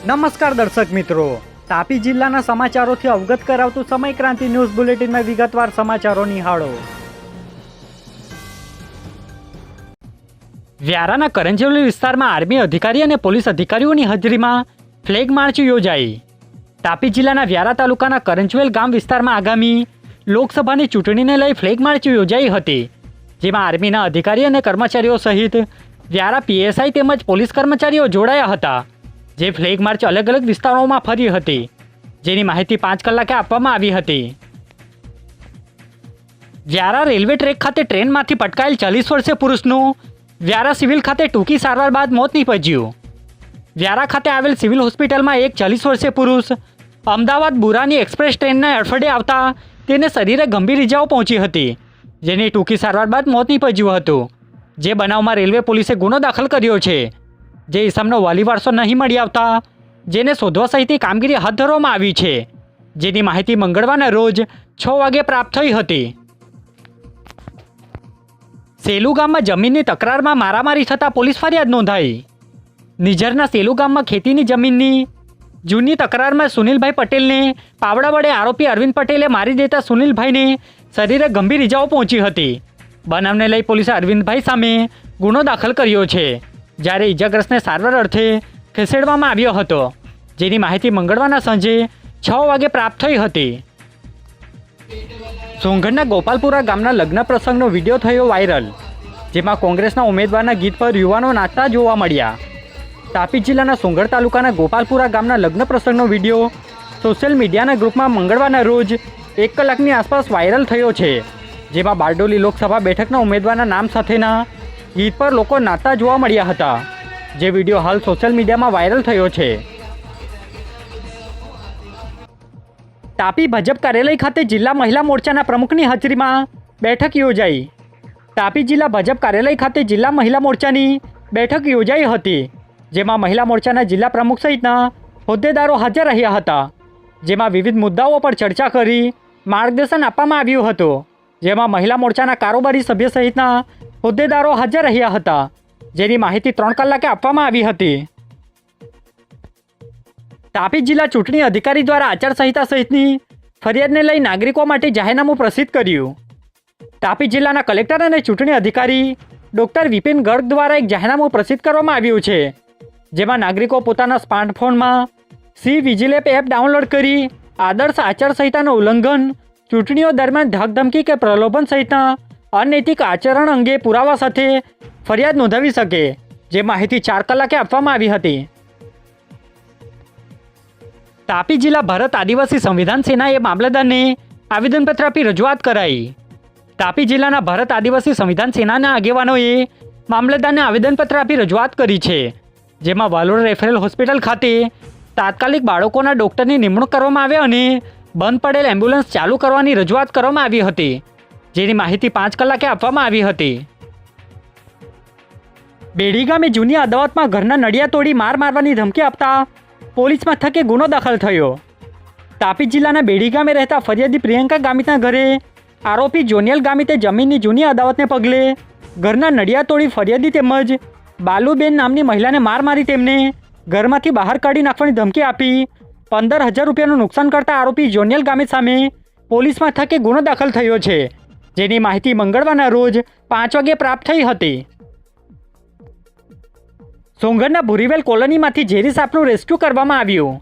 નમસ્કાર દર્શક મિત્રો, તાપી જિલ્લાના સમાચારોથી અવગત કરાવતું સમય ક્રાંતિ ન્યૂઝ બુલેટિનમાં વિગતવાર સમાચારો નિહાળો। વ્યારાના કરંજવલી વિસ્તારમાં આર્મી અધિકારી અને પોલીસ અધિકારીઓની હાજરીમાં ફ્લેગ માર્ચ યોજાઈ। તાપી જિલ્લાના વ્યારા તાલુકાના કરંજવેલ ગામ વિસ્તારમાં આગામી લોકસભાની ચૂંટણીને લઈ ફ્લેગ માર્ચ યોજાઈ હતી, જેમાં આર્મીના અધિકારી અને કર્મચારીઓ સહિત વ્યારા પીએસઆઈ તેમજ પોલીસ કર્મચારીઓ જોડાયા હતા। જે ફ્લેગ માર્ચ અલગ અલગ વિસ્તારોમાં ફરી હતી, જેની માહિતી 5 કલાકે આપવામાં આવી હતી। વ્યારા રેલવે ટ્રેક ખાતે ટ્રેનમાંથી પટકાયેલ 40 વર્ષીય પુરુષનું વ્યારા સિવિલ ખાતે ટૂંકી સારવાર બાદ મોત નીપજ્યું। વ્યારા ખાતે આવેલ સિવિલ હોસ્પિટલમાં એક 40 વર્ષીય પુરુષ અમદાવાદ બુરાની એક્સપ્રેસ ટ્રેનને અડફળે આવતા તેને શરીરે ગંભીર ઇજાઓ પહોંચી હતી, જેની ટૂંકી સારવાર બાદ મોત નીપજ્યું હતું। જે બનાવમાં રેલવે પોલીસે ગુનો દાખલ કર્યો છે। જે ઇસમનો વાલી વારસો નહીં મળી આવતા જેને શોધવા સહિતની કામગીરી હાથ ધરવામાં આવી છે, જેની માહિતી મંગળવારના રોજ 6 વાગે પ્રાપ્ત થઈ હતી। સેલુ ગામમાં જમીનની તકરારમાં મારામારી થતાં પોલીસ ફરિયાદ નોંધાઈ। નિઝરના સેલુ ગામમાં ખેતીની જમીનની જૂની તકરારમાં સુનિલભાઈ પટેલને પાવડા વડે આરોપી અરવિંદ પટેલે મારી દેતા સુનિલભાઈને શરીરે ગંભીર ઇજાઓ પહોંચી હતી। બનાવને લઈ પોલીસે અરવિંદભાઈ સામે ગુનો દાખલ કર્યો છે, જ્યારે ઇજાગ્રસ્તને સારવાર અર્થે ખસેડવામાં આવ્યો હતો, જેની માહિતી મંગળવારના સાંજે 6 વાગે પ્રાપ્ત થઈ હતી। સોંગઢના ગોપાલપુરા ગામના લગ્ન પ્રસંગનો વિડીયો થયો વાયરલ, જેમાં કોંગ્રેસના ઉમેદવારના ગીત પર યુવાનો નાચતા જોવા મળ્યા। તાપી જિલ્લાના સોંગઢ તાલુકાના ગોપાલપુરા ગામના લગ્ન પ્રસંગનો વિડીયો સોશિયલ મીડિયાના ગ્રુપમાં મંગળવારના રોજ 1 કલાકની આસપાસ વાયરલ થયો છે, જેમાં બારડોલી લોકસભા બેઠકના ઉમેદવારના નામ સાથેના ગીત પર લોકો નાચતા જોવા મળ્યા હતા। જે વિડીયો હાલ સોશિયલ મીડિયામાં વાયરલ થયો છે। તાપી ભાજપ કાર્યાલય ખાતે જિલ્લા મહિલા મોરચાના પ્રમુખની હાજરીમાં બેઠક યોજાઈ। તાપી જિલ્લા ભાજપ કાર્યાલય ખાતે જિલ્લા મહિલા મોરચાની બેઠક યોજાઈ હતી, જેમાં મહિલા મોરચાના જિલ્લા પ્રમુખ સહિતના હોદ્દેદારો હાજર રહ્યા હતા, જેમાં વિવિધ મુદ્દાઓ પર ચર્ચા કરી માર્ગદર્શન આપવામાં આવ્યું હતું, જેમાં મહિલા મોરચાના કારોબારી સભ્ય સહિતના હોદ્દેદારો હાજર રહ્યા હતા, જેની માહિતી 3 કલાકે આપવામાં આવી હતી। તાપી જિલ્લા ચૂંટણી અધિકારી દ્વારા આચારસંહિતા સહિતની ફરિયાદને લઈ નાગરિકો માટે જાહેરનામું પ્રસિદ્ધ કર્યું। તાપી જિલ્લાના કલેક્ટર અને ચૂંટણી અધિકારી ડૉક્ટર વિપિન ગર્ગ દ્વારા એક જાહેરનામું પ્રસિદ્ધ કરવામાં આવ્યું છે, જેમાં નાગરિકો પોતાના સ્માર્ટફોનમાં સી વિજિલ એપ ડાઉનલોડ કરી આદર્શ આચારસંહિતાનું ઉલ્લંઘન, ચૂંટણીઓ દરમિયાન ધાકધમકી કે પ્રલોભન સહિતના અનૈતિક આચરણ અંગે પુરાવા સાથે ફરિયાદ નોંધાવી શકે, જે માહિતી 4 કલાકે આપવામાં આવી હતી। તાપી જિલ્લા ભારત આદિવાસી સંવિધાન સેનાએ મામલતદારને આવેદનપત્ર આપી રજૂઆત કરાઈ। તાપી જિલ્લાના ભારત આદિવાસી સંવિધાન સેનાના આગેવાનોએ મામલતદારને આવેદનપત્ર આપી રજૂઆત કરી છે, જેમાં વાલોડ રેફરલ હોસ્પિટલ ખાતે તાત્કાલિક બાળકોના ડૉક્ટરની નિમણૂક કરવામાં આવે અને બંધ પડેલ એમ્બ્યુલન્સ ચાલુ કરવાની રજૂઆત કરવામાં આવી હતી, જેની માહિતી 5 કલાકે આપવામાં આવી હતી। બેડી ગામે જૂની અદાવતમાં ઘરના નળિયા તોડી મારવાની ધમકી આપતા પોલીસ મથકે ગુનો દાખલ થયો। તાપી જિલ્લાના બેડી ગામે રહેતા ફરિયાદી પ્રિયંકા ગામિતના ઘરે આરોપી જોનિયલ ગામિતે જમીનની જૂની અદાવતને પગલે ઘરના નળિયા તોડી ફરિયાદી તેમજ બાલુબેન નામની મહિલાને મારી તેમને ઘરમાંથી બહાર કાઢી નાખવાની ધમકી આપી 15,000 રૂપિયાનું નુકસાન કરતા આરોપી જોનિયલ ગામિત સામે પોલીસ મથકે ગુનો દાખલ થયો છે, જેની માહિતી મંગળવારના રોજ 5 વાગે પ્રાપ્ત થઈ હતી। સોંગઢના ભુરીવેલ કોલોનીમાંથી ઝેરી સાપનું રેસ્ક્યુ કરવામાં આવ્યું।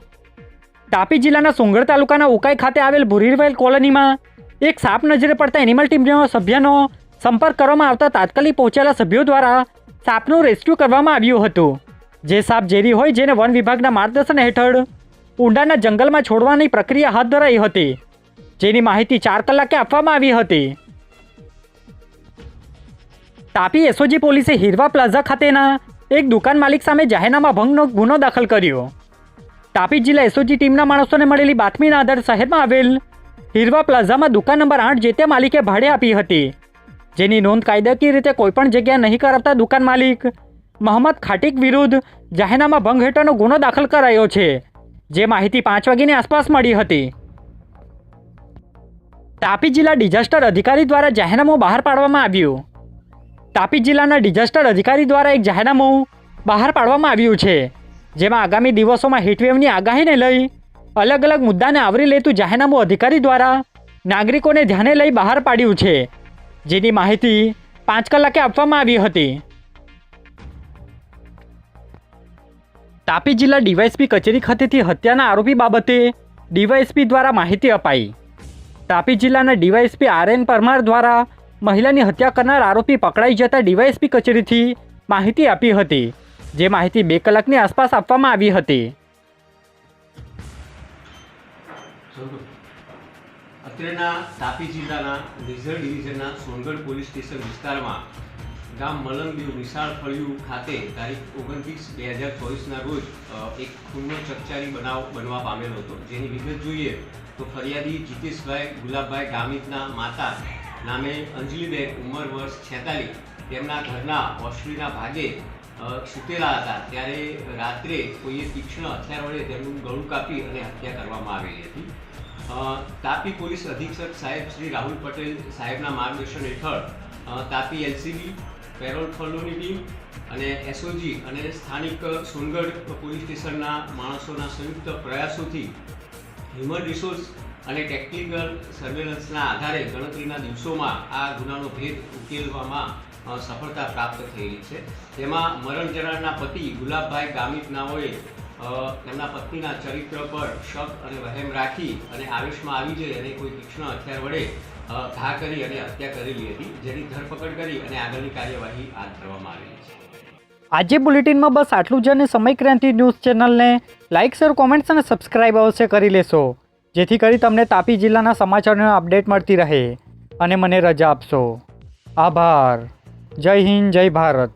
તાપી જિલ્લાના સોંગઢ તાલુકાના ઉકાઈ ખાતે આવેલ ભુરીવેલ કોલોનીમાં એક સાપ નજરે પડતા એનિમલ ટીમના સભ્યનો સંપર્ક કરવામાં આવતા તાત્કાલિક પહોંચેલા સભ્યો દ્વારા સાપનું રેસ્ક્યુ કરવામાં આવ્યું હતું। જે સાપ ઝેરી હોય જેને વન વિભાગના માર્ગદર્શન હેઠળ ઊંડાના જંગલમાં છોડવાની પ્રક્રિયા હાથ ધરાઈ હતી, જેની માહિતી 4 કલાકે આપવામાં આવી હતી। તાપી એસઓજી પોલીસે હીરવા પ્લાઝા ખાતેના એક દુકાન માલિક સામે જાહેરનામા ભંગનો ગુનો દાખલ કર્યો। તાપી જિલ્લા એસઓજી ટીમના માણસોને મળેલી બાતમીના આધારે શહેરમાં આવેલ હીરવા પ્લાઝામાં દુકાન નંબર 8 જે તે માલિકે ભાડે આપી હતી, જેની નોંધ કાયદાકીય રીતે કોઈપણ જગ્યાએ નહીં કરાવતા દુકાન માલિક મોહમ્મદ ખાટીક વિરુદ્ધ જાહેરનામા ભંગ હેઠળનો ગુનો દાખલ કરાયો છે, જે માહિતી 5 વાગ્યાની આસપાસ મળી હતી। તાપી જિલ્લા ડિઝાસ્ટર અધિકારી દ્વારા જાહેરનામું બહાર પાડવામાં આવ્યું। તાપી જિલ્લાના ડિઝાસ્ટર અધિકારી દ્વારા એક જાહેરનામું બહાર પાડવામાં આવ્યું છે, જેમાં આગામી દિવસોમાં હીટવેવની આગાહીને લઈ અલગ અલગ મુદ્દાને આવરી લેતું જાહેરનામું અધિકારી દ્વારા નાગરિકોને ધ્યાને લઈ બહાર પાડ્યું છે, જેની માહિતી 5 કલાકે આપવામાં આવી હતી. તાપી જિલ્લા ડીવાયએસપી કચેરી ખાતેથી હત્યાના આરોપી બાબતે ડીવાયએસપી દ્વારા માહિતી અપાઈ. તાપી જિલ્લાના ડીવાયએસપી RN પરમાર દ્વારા મહિલાની હત્યા કરનાર આરોપી પકડાઈ જતા ડીવાયએસપી કચેરીથી માહિતી આપી હતી, જે માહિતી 2 કલાકની આસપાસ આપવામાં આવી હતી. અત્રેના તાપી જિલ્લાના નિઝર ડિવિઝનના સોનગઢ પોલીસ સ્ટેશન વિસ્તારમાં ગામ મલંગદેવ વિશાળ ફળિયું ખાતે તારીખ 29/2024ના રોજ એક ખૂનનો ચકચારી બનાવ બનવા પામેલો હતો. જેની વિગત જોઈએ તો ફરિયાદી જીતેશભાઈ ગુલાબભાઈ ગામિતના માતા નામે અંજલિબેન ઉંમર વર્ષ 46 તેમના ઘરના ઓસરીના ભાગે સૂતેલા હતા, ત્યારે રાત્રે કોઈએ તીક્ષ્ણ હથિયાર વડે તેમનું ગળું કાપી અને હત્યા કરવામાં આવેલી હતી. તાપી પોલીસ અધિક્ષક સાહેબ શ્રી રાહુલ પટેલ સાહેબના માર્ગદર્શન હેઠળ તાપી LCB, પેરોલ ફલોની ટીમ અને SOG અને સ્થાનિક સોનગઢ પોલીસ સ્ટેશનના માણસોના સંયુક્ત પ્રયાસોથી હ્યુમન રિસોર્સ અને ટેકનિકલ સર્વેલન્સના આધારે ગણતરીના દિવસોમાં આ ગુનાનો ભેદ ઉકેલવામાં સફળતા પ્રાપ્ત થયેલી છે. તેમાં મરણ જનારના પતિ ગુલાબભાઈ ગામિત નાઓએ તેમના પત્નીના ચરિત્ર પર શક અને વહેમ રાખી અને આવેશમાં આવી જઈ અને કોઈ તીક્ષ્ણ હથિયાર વડે ઘા કરી અને હત્યા કરેલી હતી, જેની ધરપકડ કરી અને આગળની કાર્યવાહી હાથ ધરવામાં આવેલી છે. આજે બુલેટિનમાં બસ આટલું જ. અને સમય ક્રાંતિ ન્યૂઝ ચેનલને લાઇક, શેર, કોમેન્ટ્સ અને સબસ્ક્રાઇબ અવશ્ય કરી લેશો, જેથી કરી તમને તાપી જિલ્લાના સમાચારોની અપડેટ મળતી રહે. અને મને રજા આપશો. આભાર. જય હિન્દ, જય ભારત.